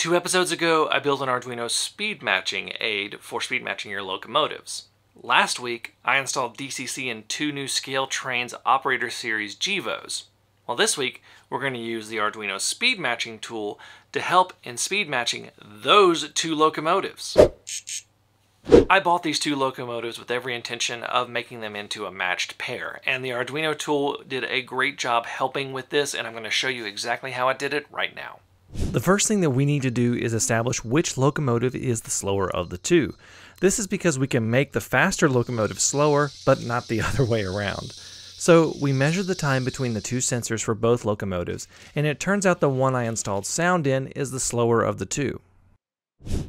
2 episodes ago, I built an Arduino speed matching aid for speed matching your locomotives. Last week, I installed DCC in 2 new Scale Trains Operator Series GEVOs. Well, this week, we're going to use the Arduino speed matching tool to help in speed matching those 2 locomotives. I bought these 2 locomotives with every intention of making them into a matched pair, and the Arduino tool did a great job helping with this, and I'm going to show you exactly how I did it right now. The first thing that we need to do is establish which locomotive is the slower of the 2. This is because we can make the faster locomotive slower, but not the other way around. So we measured the time between the 2 sensors for both locomotives, and it turns out the one I installed sound in is the slower of the 2.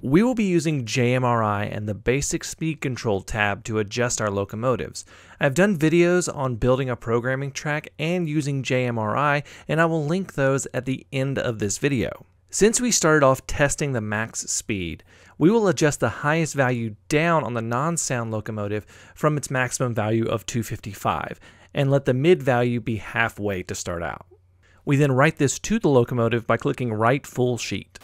We will be using JMRI and the basic speed control tab to adjust our locomotives. I've done videos on building a programming track and using JMRI, and I will link those at the end of this video. Since we started off testing the max speed, we will adjust the highest value down on the non-sound locomotive from its maximum value of 255, and let the mid value be halfway to start out. We then write this to the locomotive by clicking Write Full Sheet.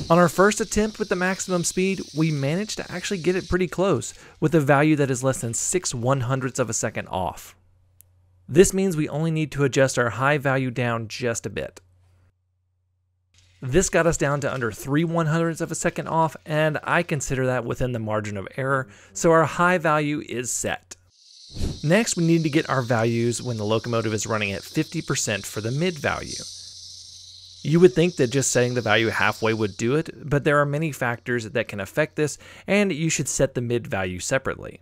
On our first attempt with the maximum speed, we managed to actually get it pretty close, with a value that is less than 6/100ths of a second off. This means we only need to adjust our high value down just a bit. This got us down to under 3/100ths of a second off, and I consider that within the margin of error, so our high value is set. Next, we need to get our values when the locomotive is running at 50% for the mid value. You would think that just setting the value halfway would do it, but there are many factors that can affect this, and you should set the mid value separately.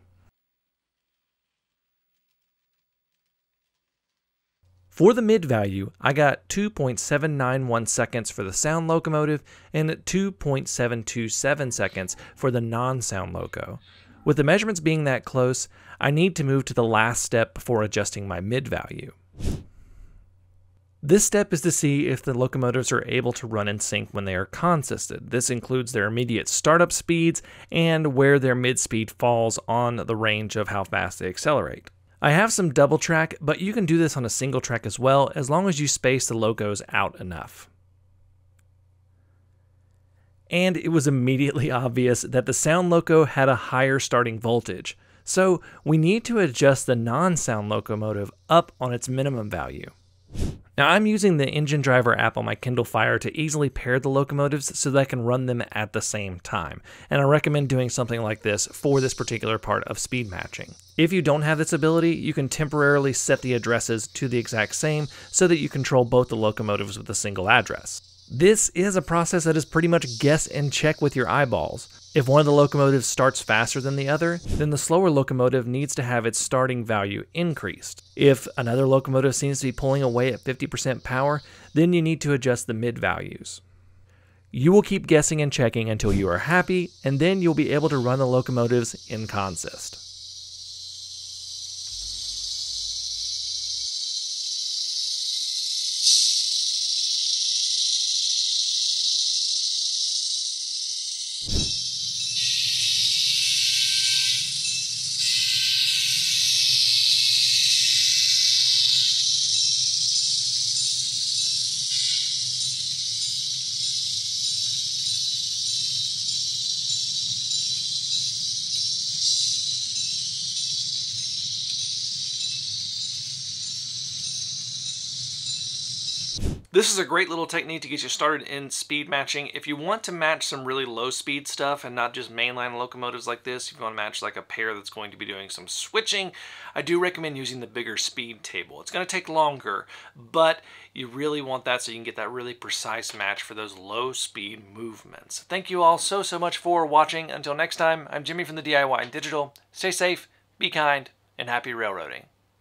For the mid value, I got 2.791 seconds for the sound locomotive and 2.727 seconds for the non-sound loco. With the measurements being that close, I need to move to the last step before adjusting my mid value. This step is to see if the locomotives are able to run in sync when they are consisted. This includes their immediate startup speeds and where their mid speed falls on the range of how fast they accelerate. I have some double track, but you can do this on a single track as well, as long as you space the locos out enough. And it was immediately obvious that the sound loco had a higher starting voltage, so we need to adjust the non-sound locomotive up on its minimum value. Now I'm using the engine driver app on my Kindle Fire to easily pair the locomotives so that I can run them at the same time, and I recommend doing something like this for this particular part of speed matching. If you don't have this ability, you can temporarily set the addresses to the exact same so that you control both the locomotives with a single address. This is a process that is pretty much guess and check with your eyeballs. If one of the locomotives starts faster than the other, then the slower locomotive needs to have its starting value increased. If another locomotive seems to be pulling away at 50% power, then you need to adjust the mid values. You will keep guessing and checking until you are happy, and then you'll be able to run the locomotives in consist. This is a great little technique to get you started in speed matching. If you want to match some really low speed stuff and not just mainline locomotives like this, if you want to match like a pair that's going to be doing some switching, I do recommend using the bigger speed table. It's going to take longer, but you really want that so you can get that really precise match for those low speed movements. Thank you all so much for watching. Until next time, I'm Jimmy from the DIY and Digital. Stay safe, be kind, and happy railroading.